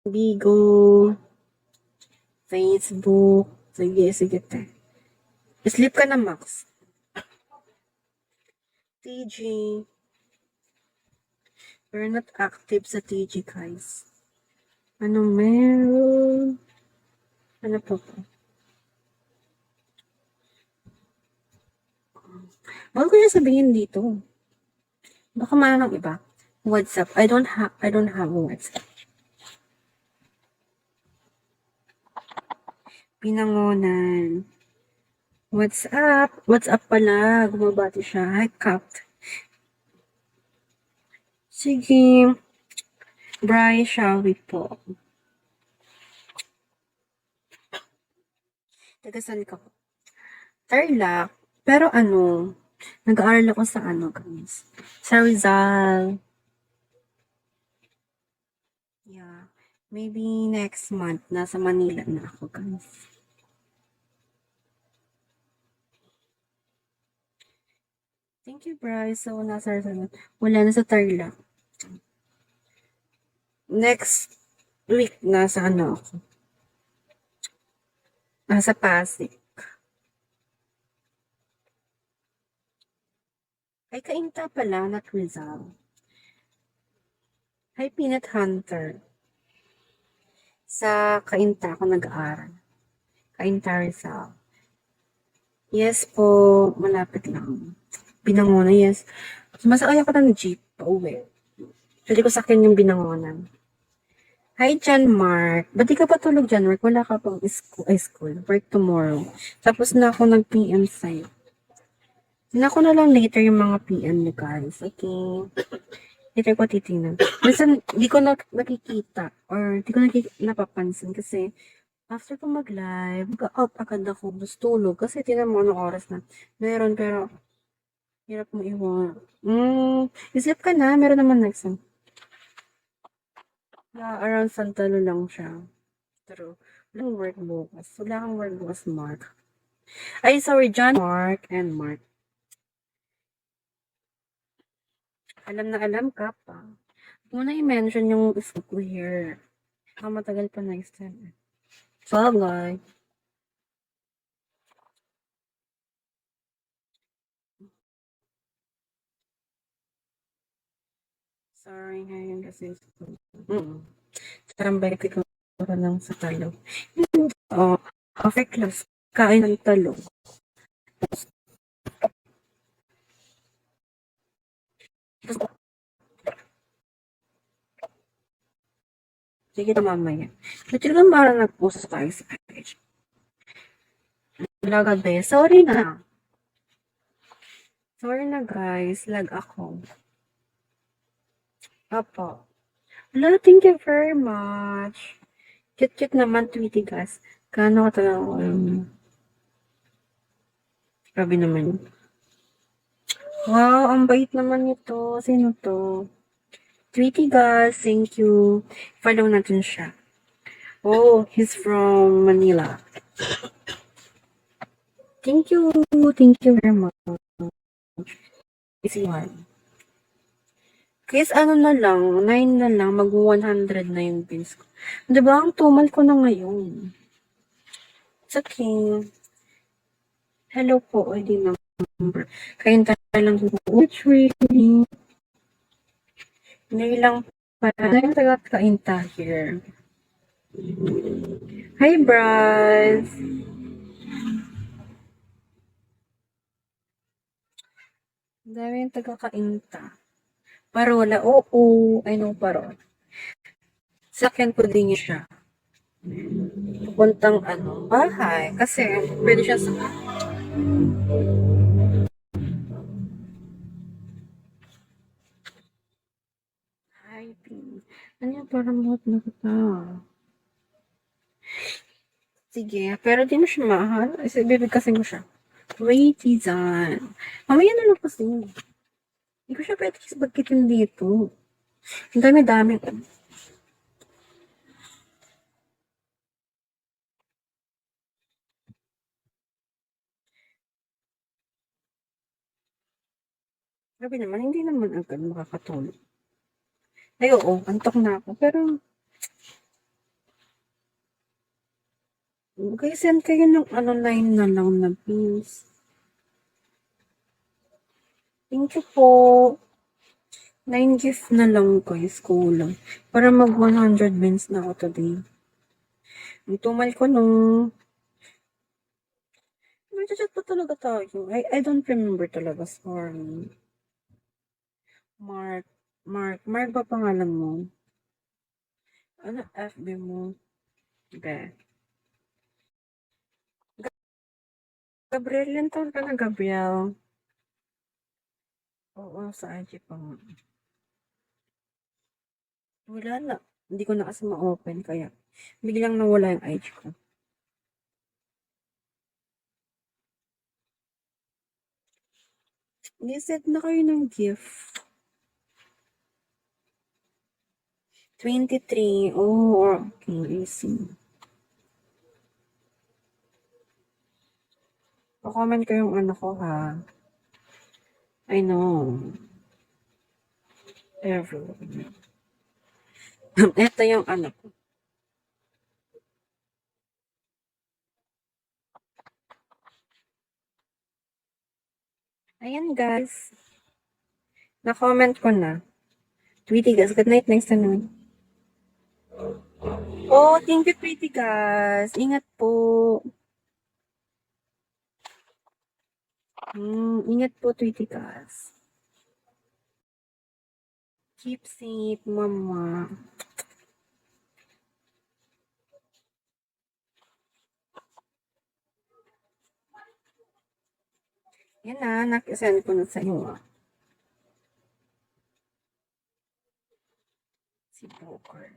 Bigo, Facebook. Sige, te. Sleep ka na, Max. TG. We're not active sa TG, guys. Ano meron? Ano po po? Bago ko siya sabihin dito. Baka mayroon ng iba. WhatsApp. I don't have WhatsApp. Pinangonan. WhatsApp. WhatsApp pala. Gumabati siya. Hi, Capt. Sige. Bri, shall we po? Tagasan ka po. Tarlac. Pero ano, nag-aaral ako sa ano, guys. Sa Rizal. Yeah. Maybe next month, nasa Manila na ako, guys. Thank you, Bryce. So, nasa Rizal. Wala na sa Tarlac. Next week, nasa ano ako. Nasa Pasig. Ay, Kainta pala, not Rizal. Hi, Peanut Hunter. Sa Kainta ako nag-aaral. Kainta Rizal. Yes po, malapit lang. Binangona, yes. Sumasakay ako ng jeep pa uwi. Pwede ko sakyan yung binangonan. Hi, John Mark. Ba't di ka pa tulog, John Mark? Wala ka pang school. Work tomorrow. Tapos na ako nag-PM sa'yo. Tingnan ko na lang later yung mga PM ni guys. Okay. Later ko titingnan. Minsan, di ko nakikita or di ko napapansin kasi after ko mag-live, mag-out agad ako. Gusto tulog kasi tinan mo anong oras na. Meron pero hirap mo iwan. Isip ka na. Meron naman next time. Around Santalo lang siya. Pero, walang work bukas. Wala kang work bukas, Mark. Ay, sorry, John, Mark, and Mark. Alam na alam ka pa. Huwag mo na i-mention yung school ko here. Matagal pa next time. Bagay. Sorry ngayon kasi school. Tambay ko pa lang sa talong. Oh, after class, kain ng talong. Sige na mamaya. Buti lang parang nag-post tayo sa page. Lagad ba yun? Sorry na. Sorry na guys. Lag ako. Apo. Hello, thank you very much. Cute-cute naman, Tweety guys. Kano ka talagang, grabe naman yun. Wow, ang bait naman nito. Sino to? Tweety guys, thank you. Follow natin siya. Oh, he's from Manila. Thank you very much. Easy one. Guys, ano na lang, 9 na lang, mag-100 na yung pins ko. Diba, ang tumal ko na ngayon. It's okay. Hello po, ID number. Kain tayo lang po. Which really? Hindi lang pala. Ngayon taga-kainta here. Hi, Bryce. Dami yung taga-kainta. Parola, oo. I know parola. Sakyan ko din siya. Pupuntang bahay. Kasi, pwede siya sa... Hi, Pin. Ano yung parang lahat na kita? Sige, pero di mo siya mahal. Kasi bibigkasin ko siya. Wait, Tizan. Mamaya na lang kasi. Hindi ko siya pwede bagkitin dito. Ang dami-dami. Grabe naman, hindi naman agad makakatulog. Ay, oo, antok na ako. Pero, Okay, send kayo ng ano, 9 na lang na please. Thank you po. 9 gift na lang guys, kulang. Para mag 100 wins na ako today. Ang tumal ko nung... Nag-chat pa talaga tayo. I don't remember talaga, sorry. Mark. Mark ba pangalan mo? Ano FB mo? Be. Gabriel, yan taon ka na, Gabriel. Oo, sa IG pa nga. Wala na. Hindi ko na kasi ma-open, kaya biglang nawala yung IG ko. Ni-set na kayo ng gift. 23. Oh, okay. I see. Pa-comment ko yung ano ko, ha. I know. Everyone. Ito yung ano ko. Ayan, guys. Na-comment ko na. Tweety guys. Good night, next time. Oh, thank you, Tweety guys. Ingat po. Ingat po, Tweety guys. Keep safe, mama. Yan na, nakisend ko na sa iyo. Si Booker.